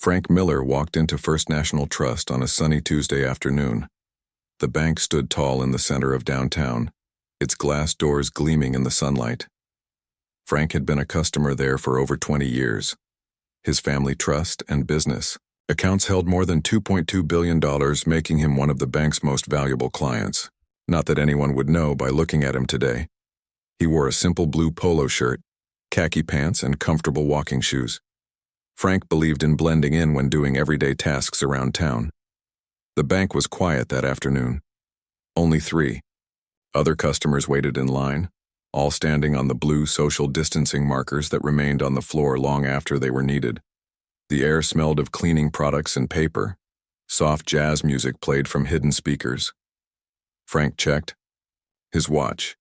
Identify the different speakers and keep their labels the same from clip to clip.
Speaker 1: Frank Miller walked into First National Trust on a sunny Tuesday afternoon. The bank stood tall in the center of downtown, its glass doors gleaming in the sunlight. Frank had been a customer there for over 20 years. His family trust and business accounts held more than $2.2 billion, making him one of the bank's most valuable clients. Not that anyone would know by looking at him today. He wore a simple blue polo shirt, khaki pants, and comfortable walking shoes. Frank believed in blending in when doing everyday tasks around town. The bank was quiet that afternoon. Only 3 other customers waited in line, all standing on the blue social distancing markers that remained on the floor long after they were needed. The air smelled of cleaning products and paper. Soft jazz music played from hidden speakers. Frank checked his watch.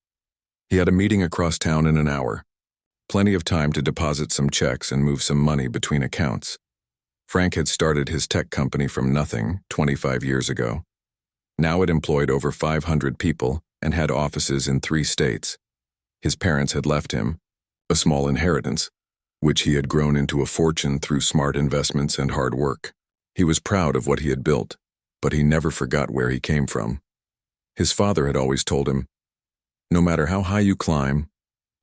Speaker 1: He had a meeting across town in an hour. Plenty of time to deposit some checks and move some money between accounts. Frank had started his tech company from nothing 25 years ago. Now it employed over 500 people and had offices in 3 states. His parents had left him a small inheritance, which he had grown into a fortune through smart investments and hard work. He was proud of what he had built, but he never forgot where he came from. His father had always told him, "No matter how high you climb,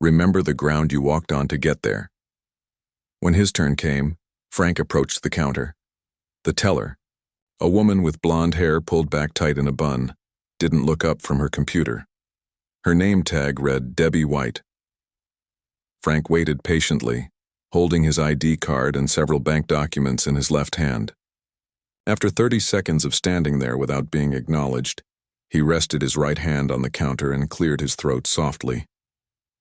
Speaker 1: remember the ground you walked on to get there." When his turn came, Frank approached the counter. The teller, a woman with blonde hair pulled back tight in a bun, didn't look up from her computer. Her name tag read Debbie White. Frank waited patiently, holding his ID card and several bank documents in his left hand. After 30 seconds of standing there without being acknowledged, he rested his right hand on the counter and cleared his throat softly.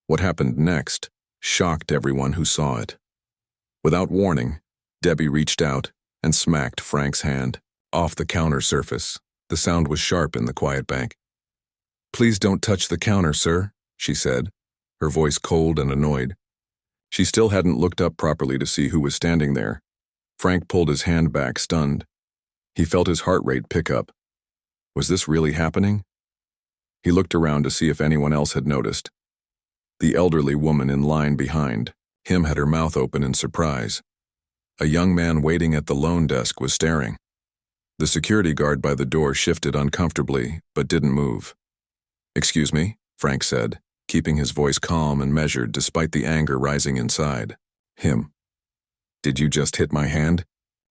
Speaker 1: What happened next shocked everyone who saw it. Without warning, Debbie reached out and smacked Frank's hand off the counter surface. The sound was sharp in the quiet bank. "Please don't touch the counter, sir," she said, her voice cold and annoyed. She still hadn't looked up properly to see who was standing there. Frank pulled his hand back, stunned. He felt his heart rate pick up. Was this really happening? He looked around to see if anyone else had noticed. The elderly woman in line behind him had her mouth open in surprise. A young man waiting at the loan desk was staring. The security guard by the door shifted uncomfortably, but didn't move. "Excuse me," Frank said, keeping his voice calm and measured despite the anger rising inside. "Him. Did you just hit my hand?"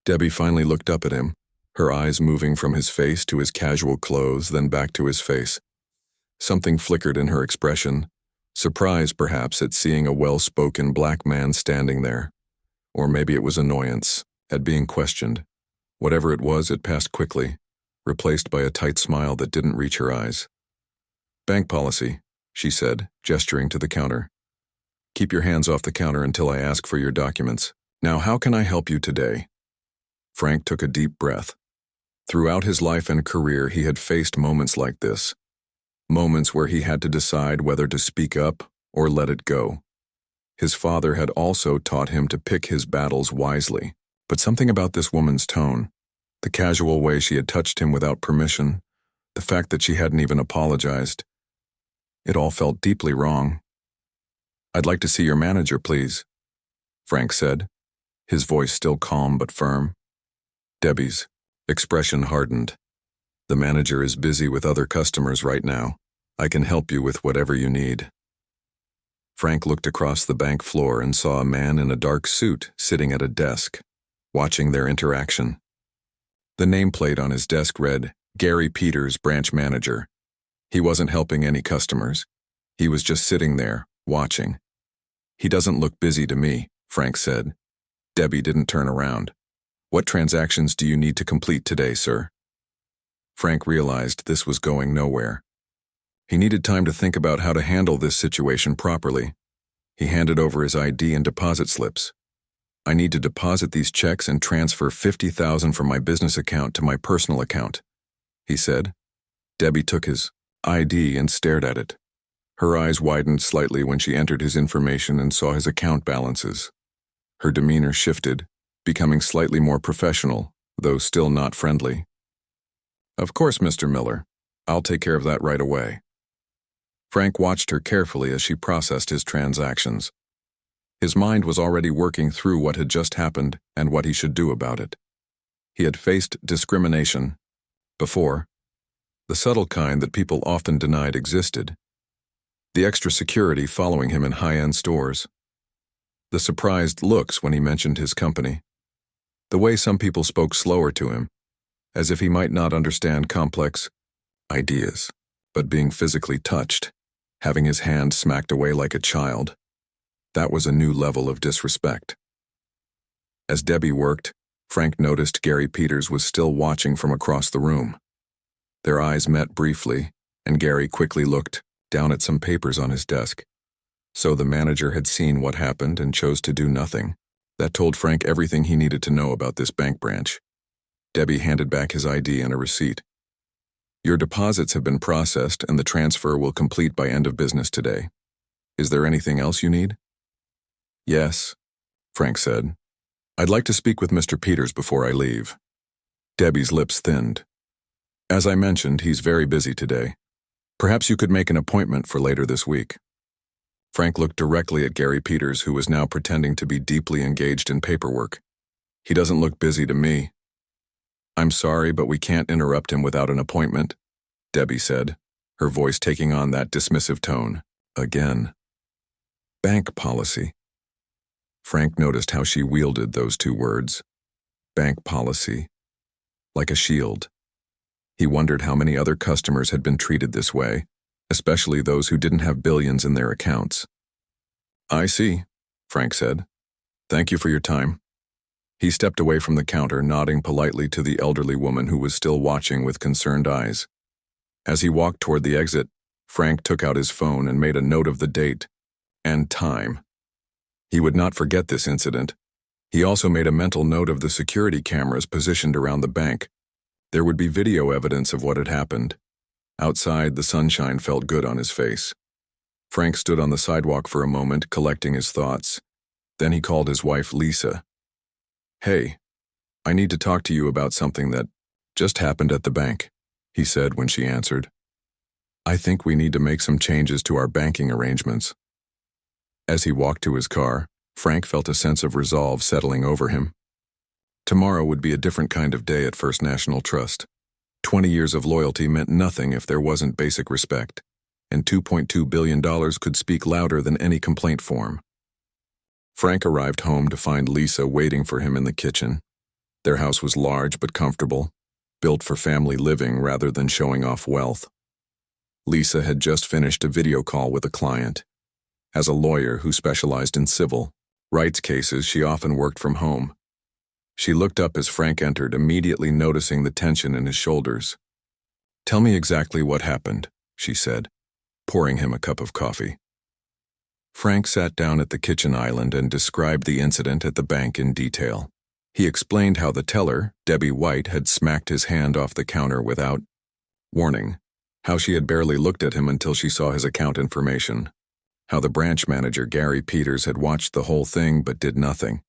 Speaker 1: Debbie finally looked up at him, her eyes moving from his face to his casual clothes, then back to his face. Something flickered in her expression, surprise perhaps at seeing a well-spoken black man standing there. Or maybe it was annoyance at being questioned. Whatever it was, it passed quickly, replaced by a tight smile that didn't reach her eyes. "Bank policy," she said, gesturing to the counter. "Keep your hands off the counter until I ask for your documents. Now, how can I help you today?" Frank took a deep breath. Throughout his life and career, he had faced moments like this. Moments where he had to decide whether to speak up or let it go. His father had also taught him to pick his battles wisely. But something about this woman's tone, the casual way she had touched him without permission, the fact that she hadn't even apologized, it all felt deeply wrong. "I'd like to see your manager, please," Frank said, his voice still calm but firm. Debbie's expression hardened. "The manager is busy with other customers right now. I can help you with whatever you need." Frank looked across the bank floor and saw a man in a dark suit sitting at a desk, watching their interaction. The nameplate on his desk read, "Gary Peters, branch manager." He wasn't helping any customers. He was just sitting there, watching. "He doesn't look busy to me," Frank said. Debbie didn't turn around. "What transactions do you need to complete today, sir?" Frank realized this was going nowhere. He needed time to think about how to handle this situation properly. He handed over his ID and deposit slips. "I need to deposit these checks and transfer $50,000 from my business account to my personal account," he said. Debbie took his ID and stared at it. Her eyes widened slightly when she entered his information and saw his account balances. Her demeanor shifted, becoming slightly more professional, though still not friendly. "Of course, Mr. Miller. I'll take care of that right away." Frank watched her carefully as she processed his transactions. His mind was already working through what had just happened and what he should do about it. He had faced discrimination before, the subtle kind that people often denied existed. The extra security following him in high-end stores. The surprised looks when he mentioned his company. The way some people spoke slower to him, as if he might not understand complex ideas, but being physically touched, having his hand smacked away like a child. That was a new level of disrespect. As Debbie worked, Frank noticed Gary Peters was still watching from across the room. Their eyes met briefly, and Gary quickly looked down at some papers on his desk. So the manager had seen what happened and chose to do nothing. That told Frank everything he needed to know about this bank branch. Debbie handed back his ID and a receipt. Your deposits have been processed and the transfer will complete by end of business today. Is there anything else you need? Yes, Frank said. I'd like to speak with Mr. Peters before I leave. Debbie's lips thinned. As I mentioned, he's very busy today. Perhaps you could make an appointment for later this week. Frank looked directly at Gary Peters, who was now pretending to be deeply engaged in paperwork. He doesn't look busy to me. I'm sorry, but we can't interrupt him without an appointment, Debbie said, her voice taking on that dismissive tone. Again. Bank policy. Frank noticed how she wielded those two words. Bank policy. Like a shield. He wondered how many other customers had been treated this way, especially those who didn't have billions in their accounts. I see, Frank said. Thank you for your time. He stepped away from the counter, nodding politely to the elderly woman who was still watching with concerned eyes. As he walked toward the exit, Frank took out his phone and made a note of the date and time. He would not forget this incident. He also made a mental note of the security cameras positioned around the bank. There would be video evidence of what had happened. Outside, the sunshine felt good on his face. Frank stood on the sidewalk for a moment, collecting his thoughts. Then he called his wife, Lisa. Hey, I need to talk to you about something that just happened at the bank, he said when she answered. I think we need to make some changes to our banking arrangements. As he walked to his car, Frank felt a sense of resolve settling over him. Tomorrow would be a different kind of day at First National Trust. 20 years of loyalty meant nothing if there wasn't basic respect, and $2.2 billion could speak louder than any complaint form. Frank arrived home to find Lisa waiting for him in the kitchen. Their house was large but comfortable, built for family living rather than showing off wealth. Lisa had just finished a video call with a client. As a lawyer who specialized in civil rights cases, she often worked from home. She looked up as Frank entered, immediately noticing the tension in his shoulders. Tell me exactly what happened, she said, pouring him a cup of coffee. Frank sat down at the kitchen island and described the incident at the bank in detail. He explained how the teller, Debbie White, had smacked his hand off the counter without warning, how she had barely looked at him until she saw his account information, how the branch manager, Gary Peters, had watched the whole thing but did nothing.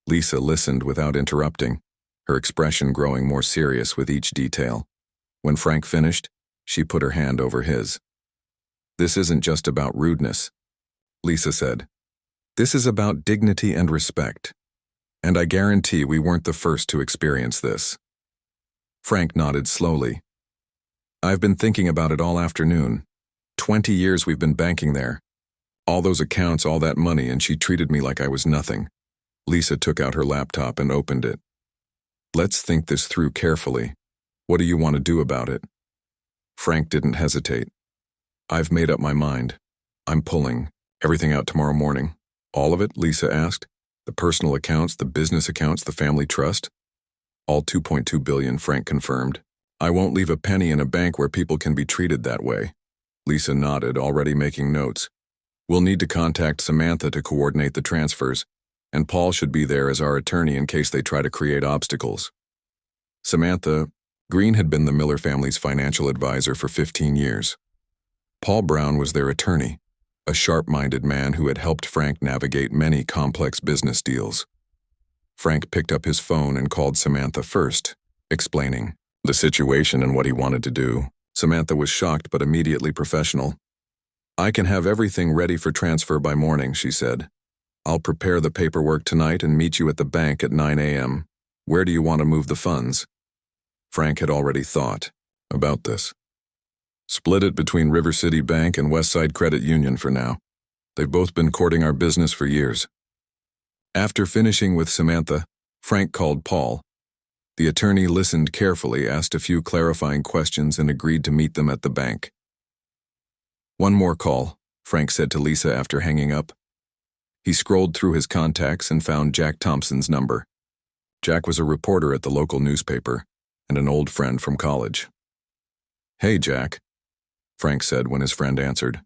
Speaker 1: Lisa listened without interrupting, her expression growing more serious with each detail. When Frank finished, she put her hand over his. This isn't just about rudeness, Lisa said. This is about dignity and respect. And I guarantee we weren't the first to experience this. Frank nodded slowly. I've been thinking about it all afternoon. 20 years we've been banking there. All those accounts, all that money, and she treated me like I was nothing. Lisa took out her laptop and opened it. Let's think this through carefully. What do you want to do about it? Frank didn't hesitate. I've made up my mind. I'm pulling everything out tomorrow morning. All of it? Lisa asked. The personal accounts, the business accounts, the family trust? All $2.2 billion, Frank confirmed. I won't leave a penny in a bank where people can be treated that way. Lisa nodded, already making notes. We'll need to contact Samantha to coordinate the transfers, and Paul should be there as our attorney in case they try to create obstacles. Samantha Green had been the Miller family's financial advisor for 15 years. Paul Brown was their attorney, a sharp-minded man who had helped Frank navigate many complex business deals. Frank picked up his phone and called Samantha first, explaining the situation and what he wanted to do. Samantha was shocked but immediately professional. I can have everything ready for transfer by morning, she said. I'll prepare the paperwork tonight and meet you at the bank at 9 a.m. Where do you want to move the funds? Frank had already thought about this. Split it between River City Bank and Westside Credit Union for now. They've both been courting our business for years. After finishing with Samantha, Frank called Paul. The attorney listened carefully, asked a few clarifying questions, and agreed to meet them at the bank. One more call, Frank said to Lisa after hanging up. He scrolled through his contacts and found Jack Thompson's number. Jack was a reporter at the local newspaper and an old friend from college. "Hey, Jack," Frank said when his friend answered.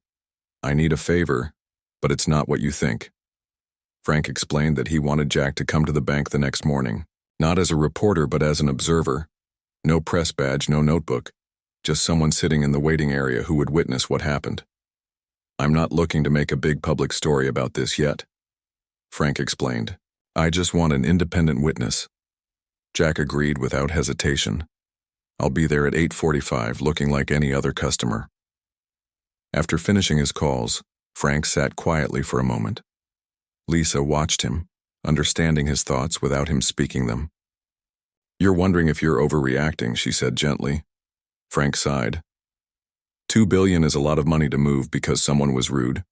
Speaker 1: "I need a favor, but it's not what you think." Frank explained that he wanted Jack to come to the bank the next morning, not as a reporter but as an observer. No press badge, no notebook, just someone sitting in the waiting area who would witness what happened. "I'm not looking to make a big public story about this yet," Frank explained. "I just want an independent witness." Jack agreed without hesitation. "I'll be there at 8:45, looking like any other customer." After finishing his calls, Frank sat quietly for a moment. Lisa watched him, understanding his thoughts without him speaking them. "You're wondering if you're overreacting," she said gently. Frank sighed. $2 billion is a lot of money to move because someone was rude.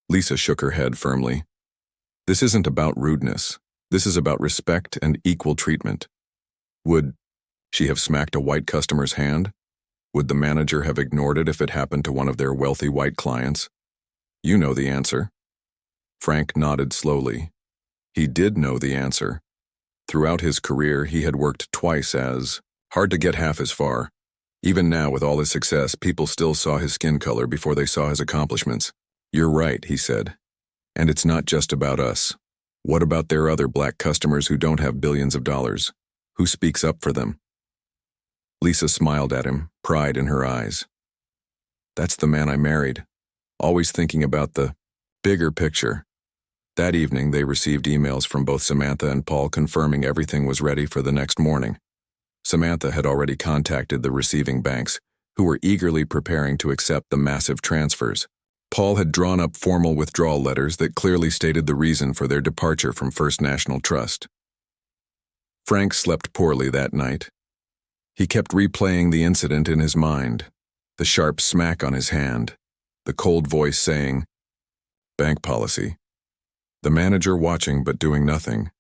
Speaker 1: Lisa shook her head firmly. "This isn't about rudeness. This is about respect and equal treatment. Would she have smacked a white customer's hand? Would the manager have ignored it if it happened to one of their wealthy white clients? You know the answer." Frank nodded slowly. He did know the answer. Throughout his career, he had worked twice as hard to get half as far. Even now, with all his success, people still saw his skin color before they saw his accomplishments. "You're right," he said. "And it's not just about us. What about their other black customers who don't have billions of dollars? Who speaks up for them?" Lisa smiled at him, pride in her eyes. "That's the man I married, always thinking about the bigger picture." That evening, they received emails from both Samantha and Paul confirming everything was ready for the next morning. Samantha had already contacted the receiving banks, who were eagerly preparing to accept the massive transfers. Paul had drawn up formal withdrawal letters that clearly stated the reason for their departure from First National Trust. Frank slept poorly that night. He kept replaying the incident in his mind, the sharp smack on his hand, the cold voice saying, "Bank policy." The manager watching but doing nothing.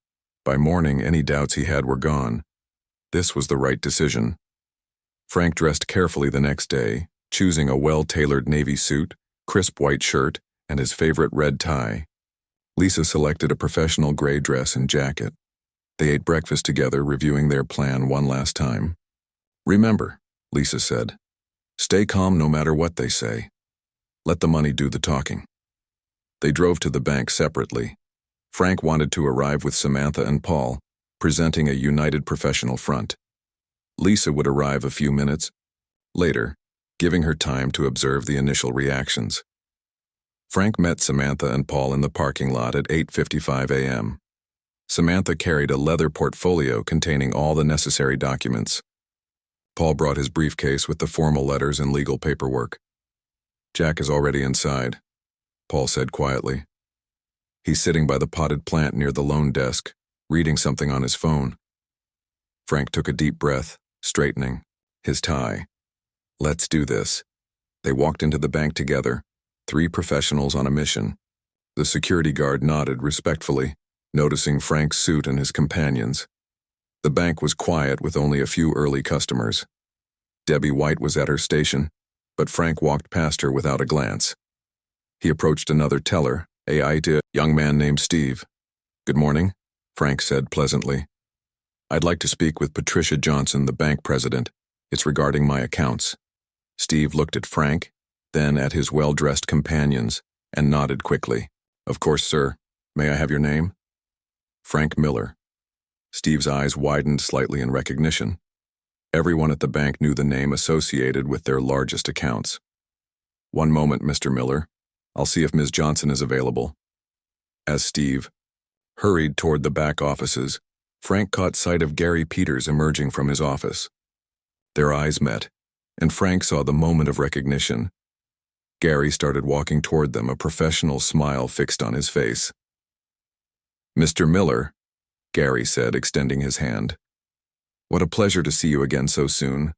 Speaker 1: By morning, any doubts he had were gone. This was the right decision. Frank dressed carefully the next day, choosing a well-tailored navy suit, crisp white shirt, and his favorite red tie. Lisa selected a professional gray dress and jacket. They ate breakfast together, reviewing their plan one last time. "Remember," Lisa said, "stay calm no matter what they say. Let the money do the talking." They drove to the bank separately. Frank wanted to arrive with Samantha and Paul, presenting a united professional front. Lisa would arrive a few minutes later, giving her time to observe the initial reactions. Frank met Samantha and Paul in the parking lot at 8:55 a.m. Samantha carried a leather portfolio containing all the necessary documents. Paul brought his briefcase with the formal letters and legal paperwork. "Jack is already inside," Paul said quietly. "He's sitting by the potted plant near the loan desk, reading something on his phone." Frank took a deep breath, straightening his tie. "Let's do this." They walked into the bank together, three professionals on a mission. The security guard nodded respectfully, noticing Frank's suit and his companions. The bank was quiet with only a few early customers. Debbie White was at her station, but Frank walked past her without a glance. He approached another teller, a young man named Steve. "Good morning," Frank said pleasantly. "I'd like to speak with Patricia Johnson, the bank president. It's regarding my accounts." Steve looked at Frank, then at his well-dressed companions, and nodded quickly. "Of course, sir. May I have your name?" "Frank Miller." Steve's eyes widened slightly in recognition. Everyone at the bank knew the name associated with their largest accounts. "One moment, Mr. Miller. I'll see if Ms. Johnson is available." As Steve hurried toward the back offices, Frank caught sight of Gary Peters emerging from his office. Their eyes met, and Frank saw the moment of recognition. Gary started walking toward them, a professional smile fixed on his face. Mr. Miller, Gary said, extending his hand. What a pleasure to see you again so soon.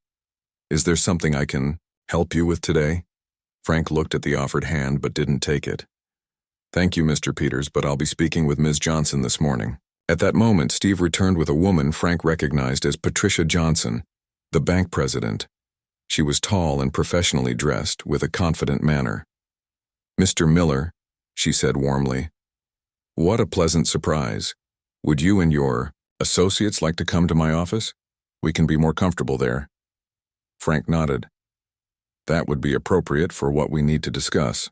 Speaker 1: Is there something I can help you with today? Frank looked at the offered hand but didn't take it. Thank you, Mr. Peters, but I'll be speaking with Ms. Johnson this morning. At that moment, Steve returned with a woman Frank recognized as Patricia Johnson, the bank president. She was tall and professionally dressed, with a confident manner. Mr. Miller, she said warmly. What a pleasant surprise. Would you and your associates like to come to my office? We can be more comfortable there. Frank nodded. That would be appropriate for what we need to discuss.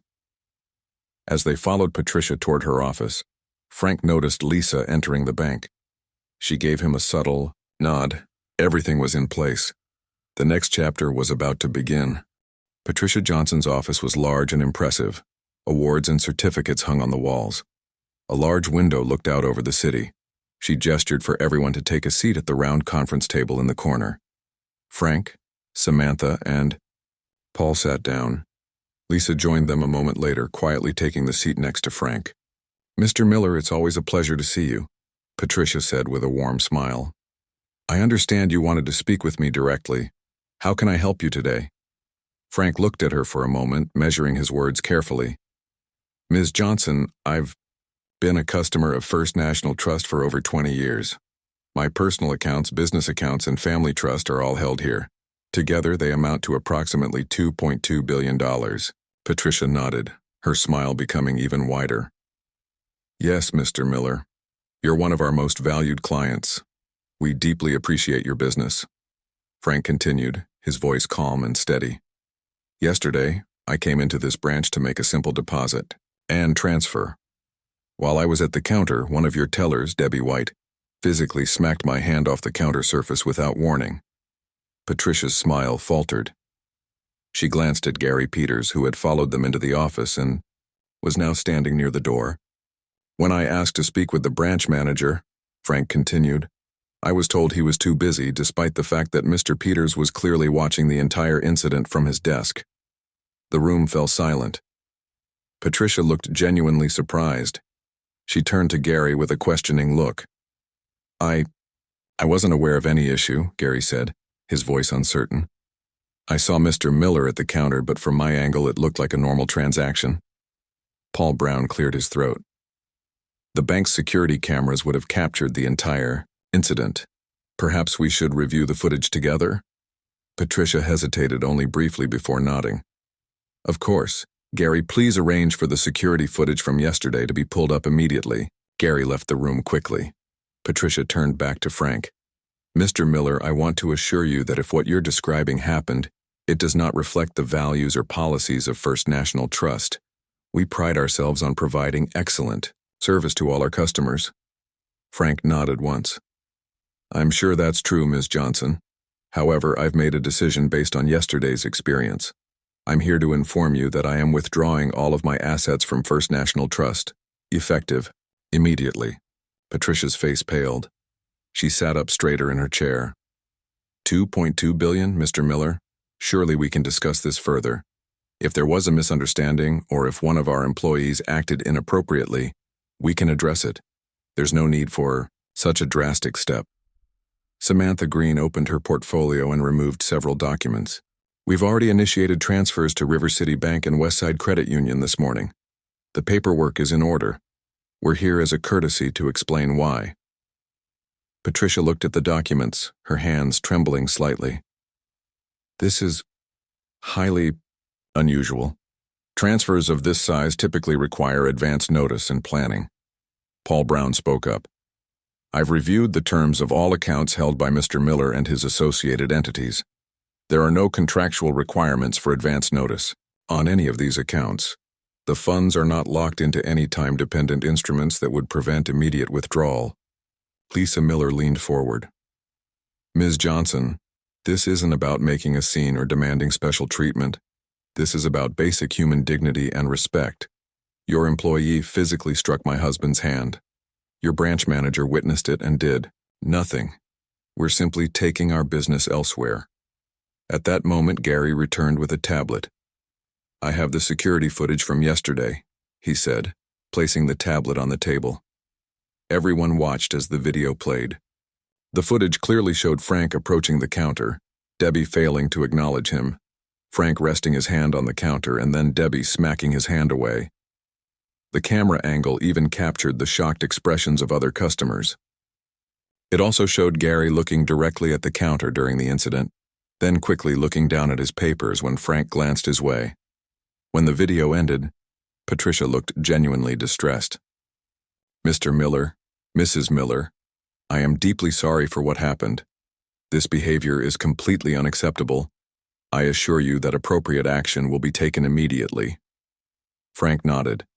Speaker 1: As they followed Patricia toward her office, Frank noticed Lisa entering the bank. She gave him a subtle nod. Everything was in place. The next chapter was about to begin. Patricia Johnson's office was large and impressive. Awards and certificates hung on the walls. A large window looked out over the city. She gestured for everyone to take a seat at the round conference table in the corner. Frank, Samantha, and Paul sat down. Lisa joined them a moment later, quietly taking the seat next to Frank. Mr. Miller, it's always a pleasure to see you, Patricia said with a warm smile. I understand you wanted to speak with me directly. How can I help you today? Frank looked at her for a moment, measuring his words carefully. Ms. Johnson, I've been a customer of First National Trust for over 20 years. My personal accounts, business accounts, and family trust are all held here. Together, they amount to approximately $2.2 billion. Patricia nodded, her smile becoming even wider. Yes, Mr. Miller. You're one of our most valued clients. We deeply appreciate your business. Frank continued, his voice calm and steady. Yesterday, I came into this branch to make a simple deposit and transfer. While I was at the counter, one of your tellers, Debbie White, physically smacked my hand off the counter surface without warning. Patricia's smile faltered. She glanced at Gary Peters, who had followed them into the office and was now standing near the door. When I asked to speak with the branch manager, Frank continued, I was told he was too busy, despite the fact that Mr. Peters was clearly watching the entire incident from his desk. The room fell silent. Patricia looked genuinely surprised. She turned to Gary with a questioning look. I wasn't aware of any issue, Gary said, his voice uncertain. I saw Mr. Miller at the counter, but from my angle it looked like a normal transaction. Paul Brown cleared his throat. The bank's security cameras would have captured the entire incident. Perhaps we should review the footage together? Patricia hesitated only briefly before nodding. Of course. Gary, please arrange for the security footage from yesterday to be pulled up immediately. Gary left the room quickly. Patricia turned back to Frank. Mr. Miller, I want to assure you that if what you're describing happened, it does not reflect the values or policies of First National Trust. We pride ourselves on providing excellent service to all our customers. Frank nodded once. I'm sure that's true, Ms. Johnson. However, I've made a decision based on yesterday's experience. I'm here to inform you that I am withdrawing all of my assets from First National Trust, effective immediately. Patricia's face paled. She sat up straighter in her chair. $2.2 billion, Mr. Miller? Surely we can discuss this further. If there was a misunderstanding or if one of our employees acted inappropriately, we can address it. There's no need for such a drastic step. Samantha Green opened her portfolio and removed several documents. We've already initiated transfers to River City Bank and Westside Credit Union this morning. The paperwork is in order. We're here as a courtesy to explain why. Patricia looked at the documents, her hands trembling slightly. This is highly unusual. Transfers of this size typically require advance notice and planning. Paul Brown spoke up. I've reviewed the terms of all accounts held by Mr. Miller and his associated entities. There are no contractual requirements for advance notice on any of these accounts. The funds are not locked into any time-dependent instruments that would prevent immediate withdrawal. Lisa Miller leaned forward. Ms. Johnson, this isn't about making a scene or demanding special treatment. This is about basic human dignity and respect. Your employee physically struck my husband's hand. Your branch manager witnessed it and did nothing. We're simply taking our business elsewhere. At that moment, Gary returned with a tablet. I have the security footage from yesterday, he said, placing the tablet on the table. Everyone watched as the video played. The footage clearly showed Frank approaching the counter, Debbie failing to acknowledge him, Frank resting his hand on the counter and then Debbie smacking his hand away. The camera angle even captured the shocked expressions of other customers. It also showed Gary looking directly at the counter during the incident, then quickly looking down at his papers when Frank glanced his way. When the video ended, Patricia looked genuinely distressed. "Mr. Miller, Mrs. Miller, I am deeply sorry for what happened. This behavior is completely unacceptable. I assure you that appropriate action will be taken immediately." Frank nodded.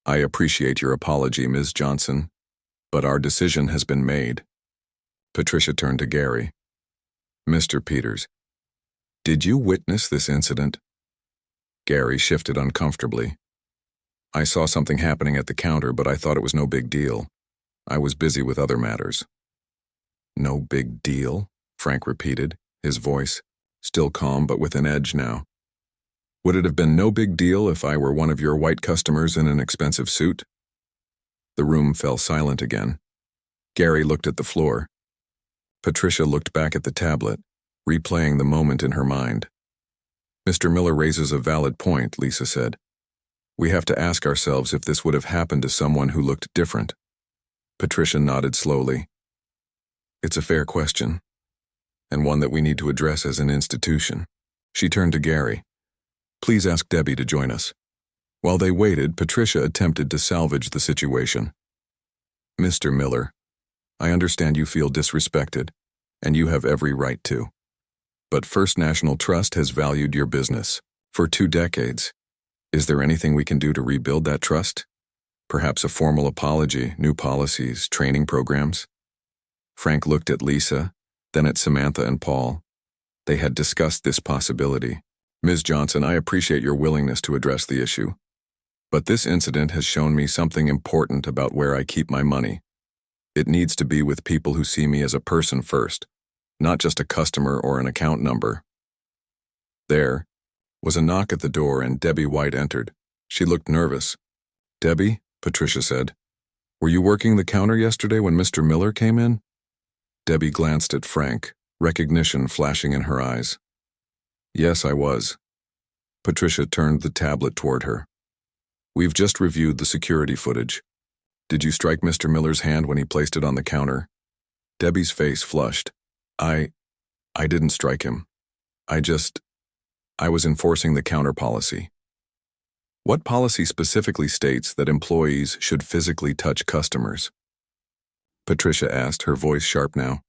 Speaker 1: "I appreciate your apology, Ms. Johnson, but our decision has been made." Patricia turned to Gary. "Mr. Peters, did you witness this incident?" Gary shifted uncomfortably. "I saw something happening at the counter, but I thought it was no big deal. I was busy with other matters." "No big deal?" Frank repeated, his voice still calm but with an edge now. "Would it have been no big deal if I were one of your white customers in an expensive suit?" The room fell silent again. Gary looked at the floor. Patricia looked back at the tablet, replaying the moment in her mind. "Mr. Miller raises a valid point," Lisa said. "We have to ask ourselves if this would have happened to someone who looked different." Patricia nodded slowly. "It's a fair question, and one that we need to address as an institution." She turned to Gary. "Please ask Debbie to join us." While they waited, Patricia attempted to salvage the situation. "Mr. Miller, I understand you feel disrespected, and you have every right to. But First National Trust has valued your business for 2 decades. Is there anything we can do to rebuild that trust? Perhaps a formal apology, new policies, training programs?" Frank looked at Lisa, then at Samantha and Paul. They had discussed this possibility. "Ms. Johnson, I appreciate your willingness to address the issue. But this incident has shown me something important about where I keep my money. It needs to be with people who see me as a person first, not just a customer or an account number." There was a knock at the door and Debbie White entered. She looked nervous. "Debbie," Patricia said, "were you working the counter yesterday when Mr. Miller came in?" Debbie glanced at Frank, recognition flashing in her eyes. "Yes, I was." Patricia turned the tablet toward her. "We've just reviewed the security footage. Did you strike Mr. Miller's hand when he placed it on the counter?" Debbie's face flushed. I didn't strike him. I was enforcing the counter policy." "What policy specifically states that employees should physically touch customers?" Patricia asked, her voice sharp now.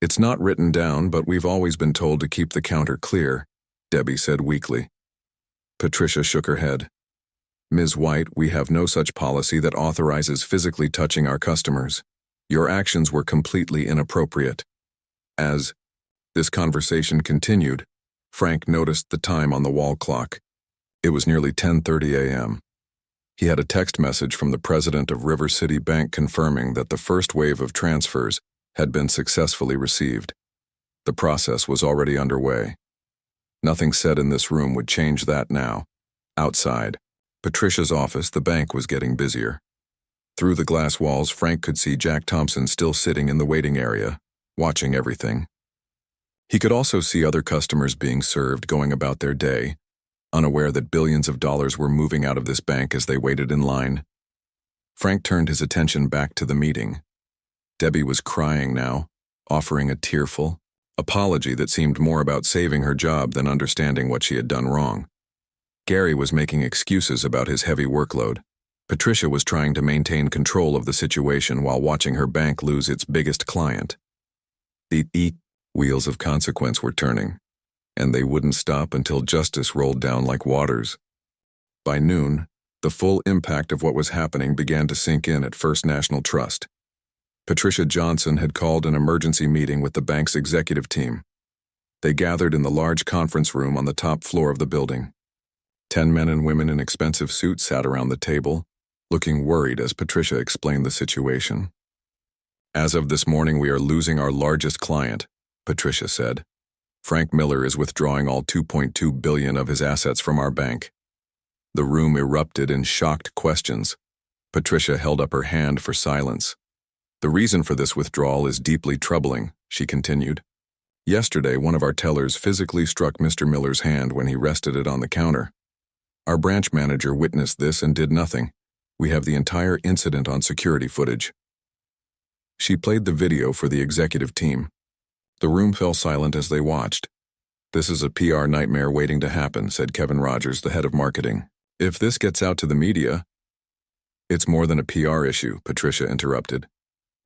Speaker 1: "It's not written down, but we've always been told to keep the counter clear," Debbie said weakly. Patricia shook her head. "Ms. White, we have no such policy that authorizes physically touching our customers. Your actions were completely inappropriate." As this conversation continued, Frank noticed the time on the wall clock. It was nearly 10:30 a.m. He had a text message from the president of River City Bank confirming that the first wave of transfers had been successfully received. The process was already underway. Nothing said in this room would change that now. Outside Patricia's office, the bank was getting busier. Through the glass walls, Frank could see Jack Thompson still sitting in the waiting area, watching everything. He could also see other customers being served, going about their day, unaware that billions of dollars were moving out of this bank as they waited in line. Frank turned his attention back to the meeting. Debbie was crying now, offering a tearful apology that seemed more about saving her job than understanding what she had done wrong. Gary was making excuses about his heavy workload. Patricia was trying to maintain control of the situation while watching her bank lose its biggest client. The wheels of consequence were turning, and they wouldn't stop until justice rolled down like waters. By noon, the full impact of what was happening began to sink in at First National Trust. Patricia Johnson had called an emergency meeting with the bank's executive team. They gathered in the large conference room on the top floor of the building. 10 men and women in expensive suits sat around the table, looking worried as Patricia explained the situation. "As of this morning, we are losing our largest client," Patricia said. "Frank Miller is withdrawing all $2.2 billion of his assets from our bank." The room erupted in shocked questions. Patricia held up her hand for silence. The reason for this withdrawal is deeply troubling, she continued. Yesterday, one of our tellers physically struck Mr. Miller's hand when he rested it on the counter. Our branch manager witnessed this and did nothing. We have the entire incident on security footage. She played the video for the executive team. The room fell silent as they watched. This is a PR nightmare waiting to happen, said Kevin Rogers, the head of marketing. If this gets out to the media... It's more than a PR issue, Patricia interrupted.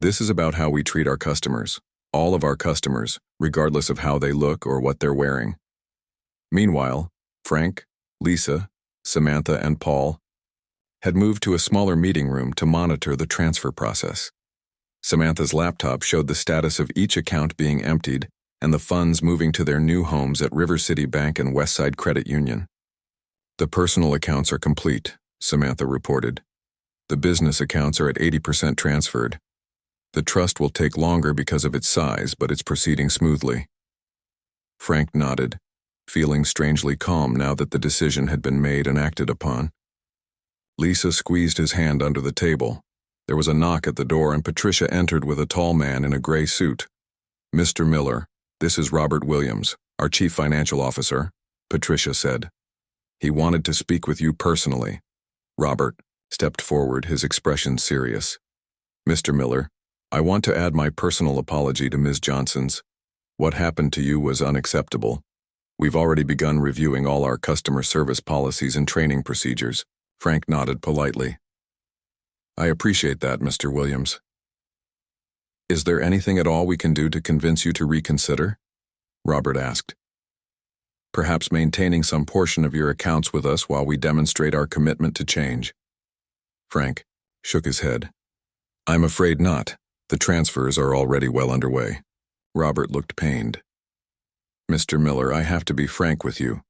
Speaker 1: This is about how we treat our customers. All of our customers, regardless of how they look or what they're wearing. Meanwhile, Frank, Lisa, Samantha, and Paul had moved to a smaller meeting room to monitor the transfer process. Samantha's laptop showed the status of each account being emptied and the funds moving to their new homes at River City Bank and Westside Credit Union. The personal accounts are complete, Samantha reported. The business accounts are at 80% transferred. The trust will take longer because of its size, but it's proceeding smoothly. Frank nodded, feeling strangely calm now that the decision had been made and acted upon. Lisa squeezed his hand under the table. There was a knock at the door and Patricia entered with a tall man in a gray suit. Mr. Miller, this is Robert Williams, our chief financial officer, Patricia said. He wanted to speak with you personally. Robert stepped forward, his expression serious. Mr. Miller, I want to add my personal apology to Ms. Johnson's. What happened to you was unacceptable. We've already begun reviewing all our customer service policies and training procedures. Frank nodded politely. I appreciate that, Mr. Williams. Is there anything at all we can do to convince you to reconsider? Robert asked. Perhaps maintaining some portion of your accounts with us while we demonstrate our commitment to change. Frank shook his head. I'm afraid not. The transfers are already well underway. Robert looked pained. Mr. Miller, I have to be frank with you.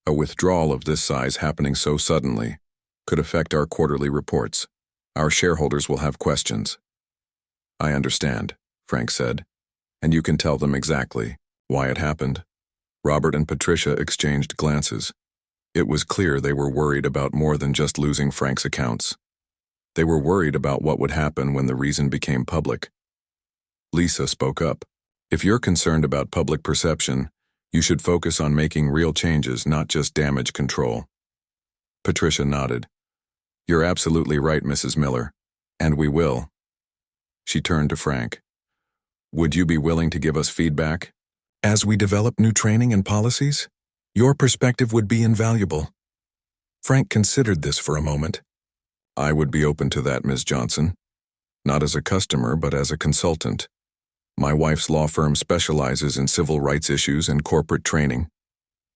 Speaker 1: A withdrawal of this size happening so suddenly could affect our quarterly reports. Our shareholders will have questions. I understand, Frank said, and you can tell them exactly why it happened. Robert and Patricia exchanged glances. It was clear they were worried about more than just losing Frank's accounts. They were worried about what would happen when the reason became public. Lisa spoke up. If you're concerned about public perception, you should focus on making real changes, not just damage control. Patricia nodded. You're absolutely right, Mrs. Miller, and we will. She turned to Frank. Would you be willing to give us feedback? As we develop new training and policies, your perspective would be invaluable. Frank considered this for a moment. I would be open to that, Ms. Johnson. Not as a customer, but as a consultant. My wife's law firm specializes in civil rights issues and corporate training.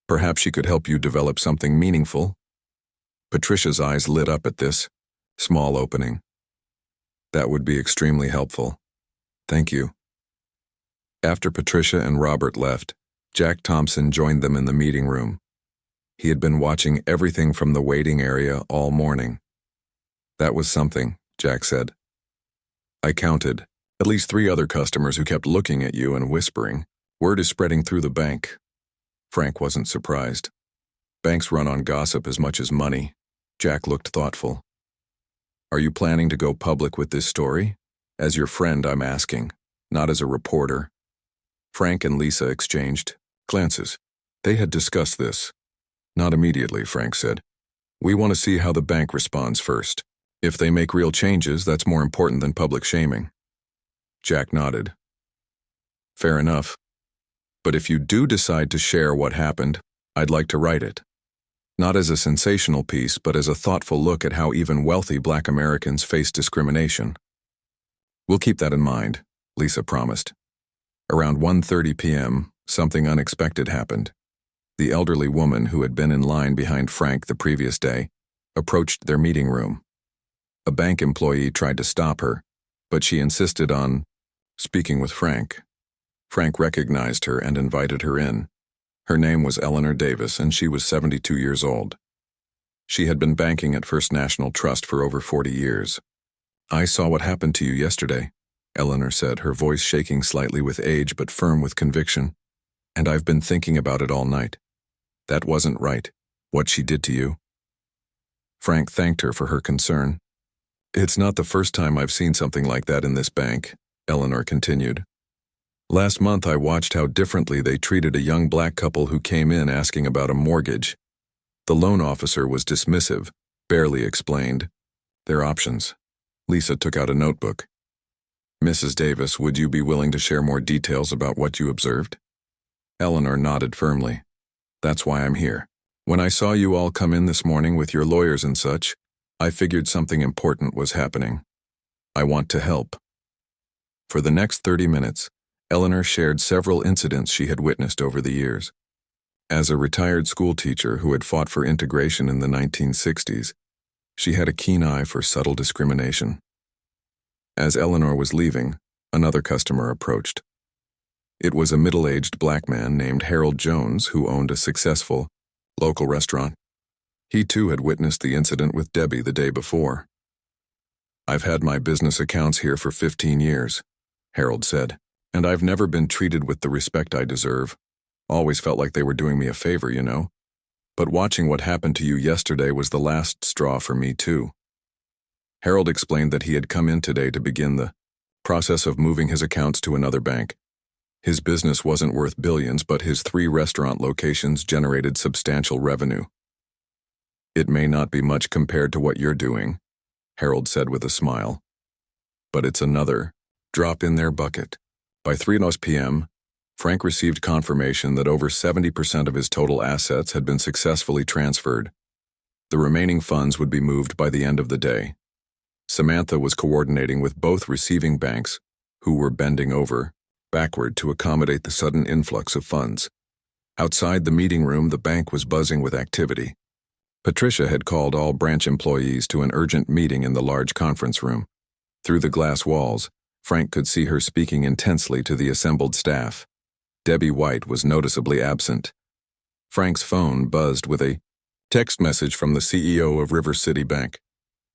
Speaker 1: Perhaps she could help you develop something meaningful. Patricia's eyes lit up at this small opening. That would be extremely helpful. Thank you. After Patricia and Robert left, Jack Thompson joined them in the meeting room. He had been watching everything from the waiting area all morning. That was something, Jack said. I counted at least 3 other customers who kept looking at you and whispering. Word is spreading through the bank. Frank wasn't surprised. Banks run on gossip as much as money. Jack looked thoughtful. Are you planning to go public with this story? As your friend, I'm asking, not as a reporter. Frank and Lisa exchanged glances. They had discussed this. Not immediately, Frank said. We want to see how the bank responds first. If they make real changes, that's more important than public shaming. Jack nodded. Fair enough. But if you do decide to share what happened, I'd like to write it. Not as a sensational piece, but as a thoughtful look at how even wealthy Black Americans face discrimination. We'll keep that in mind, Lisa promised. Around 1:30 p.m., something unexpected happened. The elderly woman who had been in line behind Frank the previous day approached their meeting room. A bank employee tried to stop her, but she insisted on speaking with Frank. Frank recognized her and invited her in. Her name was Eleanor Davis, and she was 72 years old. She had been banking at First National Trust for over 40 years. I saw what happened to you yesterday, Eleanor said, her voice shaking slightly with age but firm with conviction. And I've been thinking about it all night. That wasn't right, what she did to you. Frank thanked her for her concern. It's not the first time I've seen something like that in this bank, Eleanor continued. Last month I watched how differently they treated a young black couple who came in asking about a mortgage. The loan officer was dismissive, barely explained their options. Lisa took out a notebook. Mrs. Davis, would you be willing to share more details about what you observed? Eleanor nodded firmly. That's why I'm here. When I saw you all come in this morning with your lawyers and such, I figured something important was happening. I want to help. For the next 30 minutes, Eleanor shared several incidents she had witnessed over the years. As a retired schoolteacher who had fought for integration in the 1960s, she had a keen eye for subtle discrimination. As Eleanor was leaving, another customer approached. It was a middle-aged black man named Harold Jones who owned a successful, local restaurant. He too had witnessed the incident with Debbie the day before. I've had my business accounts here for 15 years, Harold said, and I've never been treated with the respect I deserve. Always felt like they were doing me a favor, you know. But watching what happened to you yesterday was the last straw for me too. Harold explained that he had come in today to begin the process of moving his accounts to another bank. His business wasn't worth billions, but his 3 restaurant locations generated substantial revenue. It may not be much compared to what you're doing, Harold said with a smile. But it's another drop in their bucket. By 3 p.m., Frank received confirmation that over 70% of his total assets had been successfully transferred. The remaining funds would be moved by the end of the day. Samantha was coordinating with both receiving banks, who were bending over backward to accommodate the sudden influx of funds. Outside the meeting room, the bank was buzzing with activity. Patricia had called all branch employees to an urgent meeting in the large conference room. Through the glass walls, Frank could see her speaking intensely to the assembled staff. Debbie White was noticeably absent. Frank's phone buzzed with a text message from the CEO of River City Bank.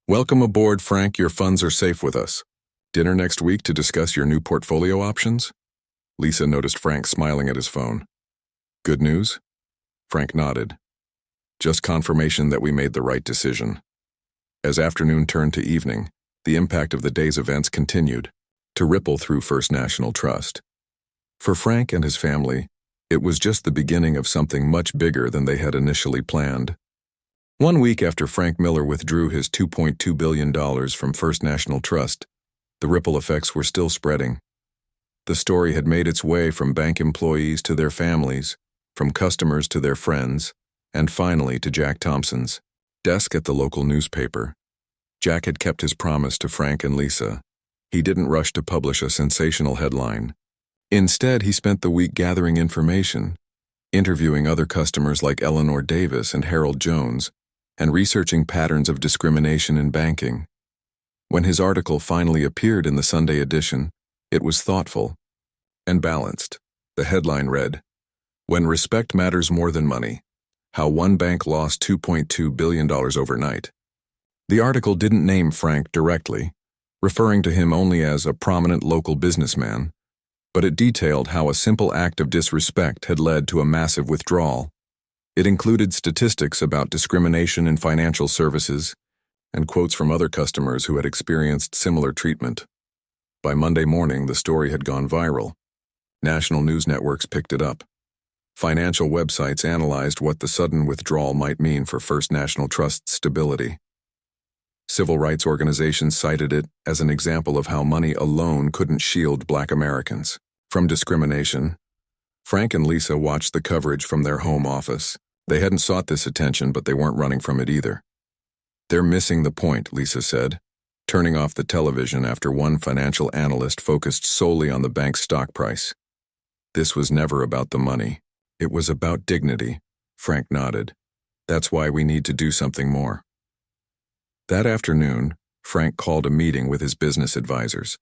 Speaker 1: Welcome aboard, Frank. Your funds are safe with us. Dinner next week to discuss your new portfolio options? Lisa noticed Frank smiling at his phone. Good news? Frank nodded. Just confirmation that we made the right decision. As afternoon turned to evening, the impact of the day's events continued to ripple through First National Trust. For Frank and his family, it was just the beginning of something much bigger than they had initially planned. 1 week after Frank Miller withdrew his $2.2 billion from First National Trust, the ripple effects were still spreading. The story had made its way from bank employees to their families, from customers to their friends, and finally to Jack Thompson's desk at the local newspaper. Jack had kept his promise to Frank and Lisa. He didn't rush to publish a sensational headline. Instead, he spent the week gathering information, interviewing other customers like Eleanor Davis and Harold Jones, and researching patterns of discrimination in banking. When his article finally appeared in the Sunday edition, it was thoughtful and balanced. The headline read, "When Respect Matters More Than Money, How One Bank Lost $2.2 billion Overnight." The article didn't name Frank directly, referring to him only as a prominent local businessman, but it detailed how a simple act of disrespect had led to a massive withdrawal. It included statistics about discrimination in financial services and quotes from other customers who had experienced similar treatment. By Monday morning, the story had gone viral. National news networks picked it up. Financial websites analyzed what the sudden withdrawal might mean for First National Trust's stability. Civil rights organizations cited it as an example of how money alone couldn't shield Black Americans from discrimination. Frank and Lisa watched the coverage from their home office. They hadn't sought this attention, but they weren't running from it either. "They're missing the point," Lisa said, turning off the television after one financial analyst focused solely on the bank's stock price. "This was never about the money. It was about dignity," Frank nodded. "That's why we need to do something more." That afternoon, Frank called a meeting with his business advisors.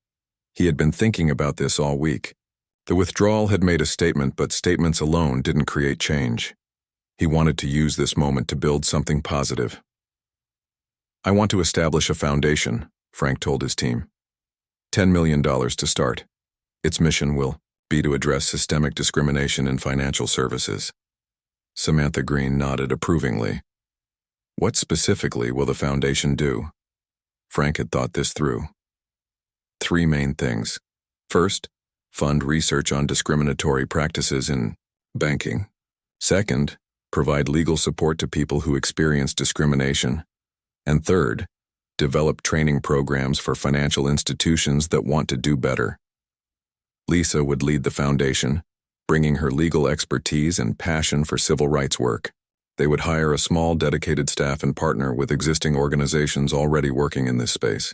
Speaker 1: He had been thinking about this all week. The withdrawal had made a statement, but statements alone didn't create change. He wanted to use this moment to build something positive. "I want to establish a foundation," Frank told his team. $10 million to start. Its mission will be to address systemic discrimination in financial services. Samantha Green nodded approvingly. "What specifically will the foundation do?" Frank had thought this through. 3 main things. First, fund research on discriminatory practices in banking. Second, provide legal support to people who experience discrimination. And third, develop training programs for financial institutions that want to do better. Lisa would lead the foundation, bringing her legal expertise and passion for civil rights work. They would hire a small, dedicated staff and partner with existing organizations already working in this space.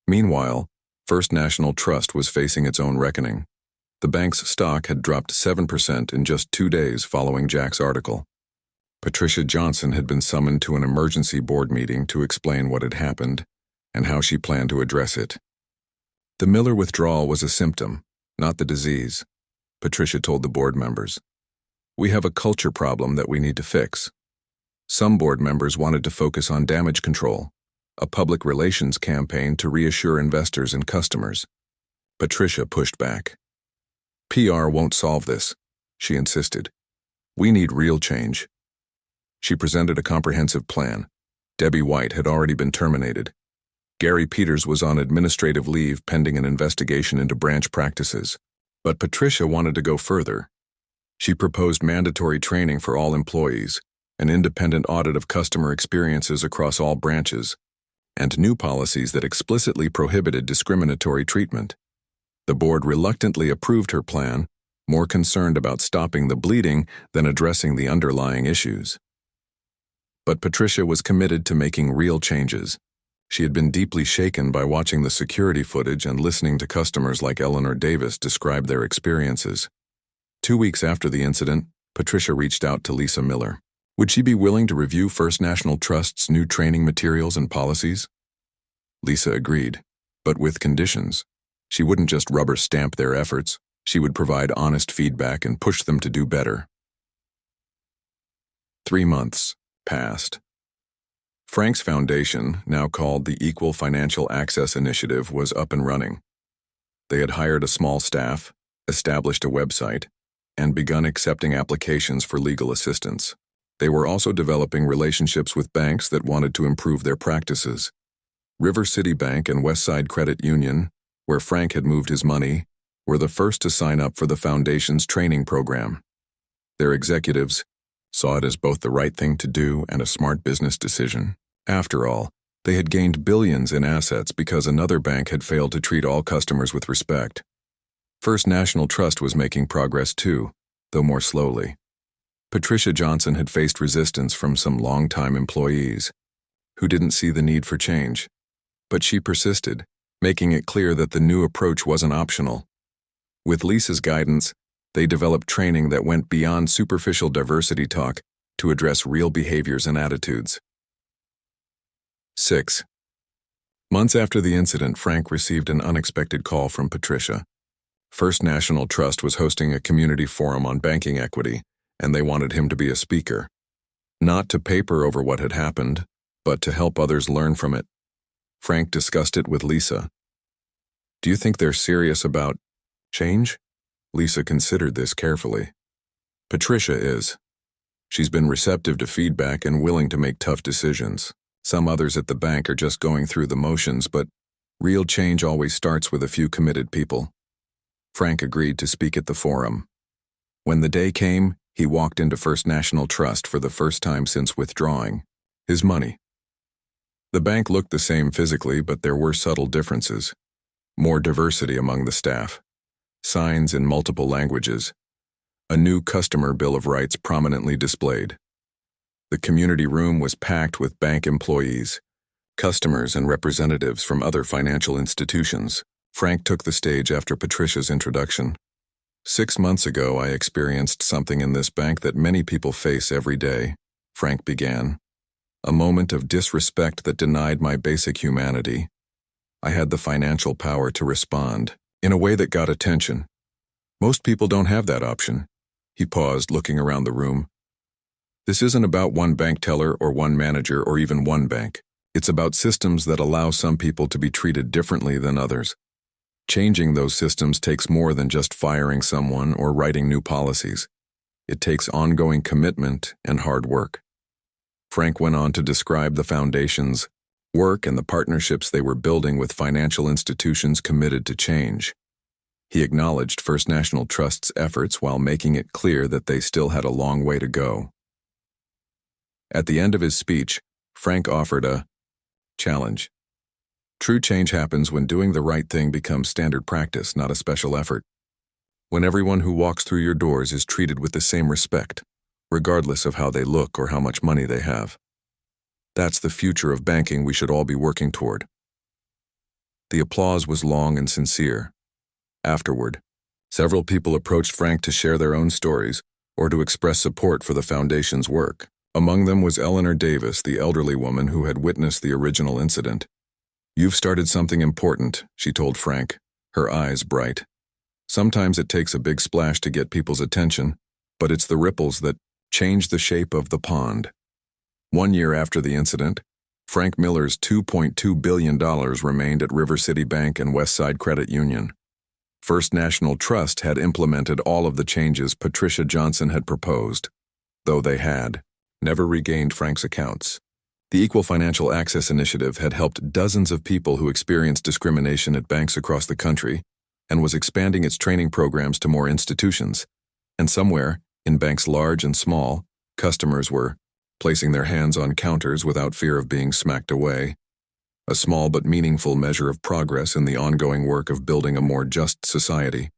Speaker 1: Meanwhile, First National Trust was facing its own reckoning. The bank's stock had dropped 7% in just 2 days following Jack's article. Patricia Johnson had been summoned to an emergency board meeting to explain what had happened and how she planned to address it. The Miller withdrawal was a symptom, not the disease, Patricia told the board members. We have a culture problem that we need to fix. Some board members wanted to focus on damage control, a public relations campaign to reassure investors and customers. Patricia pushed back. PR won't solve this, she insisted. We need real change. She presented a comprehensive plan. Debbie White had already been terminated. Gary Peters was on administrative leave pending an investigation into branch practices. But Patricia wanted to go further. She proposed mandatory training for all employees, an independent audit of customer experiences across all branches, and new policies that explicitly prohibited discriminatory treatment. The board reluctantly approved her plan, more concerned about stopping the bleeding than addressing the underlying issues. But Patricia was committed to making real changes. She had been deeply shaken by watching the security footage and listening to customers like Eleanor Davis describe their experiences. 2 weeks after the incident, Patricia reached out to Lisa Miller. Would she be willing to review First National Trust's new training materials and policies? Lisa agreed, but with conditions. She wouldn't just rubber stamp their efforts, she would provide honest feedback and push them to do better. 3 months passed. Frank's foundation, now called the Equal Financial Access Initiative, was up and running. They had hired a small staff, established a website, and begun accepting applications for legal assistance. They were also developing relationships with banks that wanted to improve their practices. River City Bank and Westside Credit Union, where Frank had moved his money, were the first to sign up for the foundation's training program. Their executives saw it as both the right thing to do and a smart business decision. After all, they had gained billions in assets because another bank had failed to treat all customers with respect. First National Trust was making progress too, though more slowly. Patricia Johnson had faced resistance from some longtime employees who didn't see the need for change. But she persisted, making it clear that the new approach wasn't optional. With Lisa's guidance, they developed training that went beyond superficial diversity talk to address real behaviors and attitudes. 6. Months after the incident, Frank received an unexpected call from Patricia. First National Trust was hosting a community forum on banking equity, and they wanted him to be a speaker. Not to paper over what had happened, but to help others learn from it. Frank discussed it with Lisa. Do you think they're serious about change? Lisa considered this carefully. Patricia is. She's been receptive to feedback and willing to make tough decisions. Some others at the bank are just going through the motions, but real change always starts with a few committed people. Frank agreed to speak at the forum. When the day came, he walked into First National Trust for the first time since withdrawing his money. The bank looked the same physically, but there were subtle differences. More diversity among the staff, signs in multiple languages, a new customer bill of rights prominently displayed. The community room was packed with bank employees, customers, and representatives from other financial institutions. Frank took the stage after Patricia's introduction. 6 months ago, I experienced something in this bank that many people face every day, Frank began. A moment of disrespect that denied my basic humanity. I had the financial power to respond in a way that got attention. Most people don't have that option. He paused, looking around the room. This isn't about one bank teller or one manager or even one bank. It's about systems that allow some people to be treated differently than others. Changing those systems takes more than just firing someone or writing new policies. It takes ongoing commitment and hard work. Frank went on to describe the foundation's work and the partnerships they were building with financial institutions committed to change. He acknowledged First National Trust's efforts while making it clear that they still had a long way to go. At the end of his speech, Frank offered a challenge. True change happens when doing the right thing becomes standard practice, not a special effort. When everyone who walks through your doors is treated with the same respect, regardless of how they look or how much money they have. That's the future of banking we should all be working toward. The applause was long and sincere. Afterward, several people approached Frank to share their own stories or to express support for the foundation's work. Among them was Eleanor Davis, the elderly woman who had witnessed the original incident. "You've started something important," she told Frank, her eyes bright. "Sometimes it takes a big splash to get people's attention, but it's the ripples that change the shape of the pond." 1 year after the incident, Frank Miller's $2.2 billion remained at River City Bank and Westside Credit Union. First National Trust had implemented all of the changes Patricia Johnson had proposed, though they had never regained Frank's accounts. The Equal Financial Access Initiative had helped dozens of people who experienced discrimination at banks across the country and was expanding its training programs to more institutions. And somewhere, in banks large and small, customers were placing their hands on counters without fear of being smacked away. A small but meaningful measure of progress in the ongoing work of building a more just society.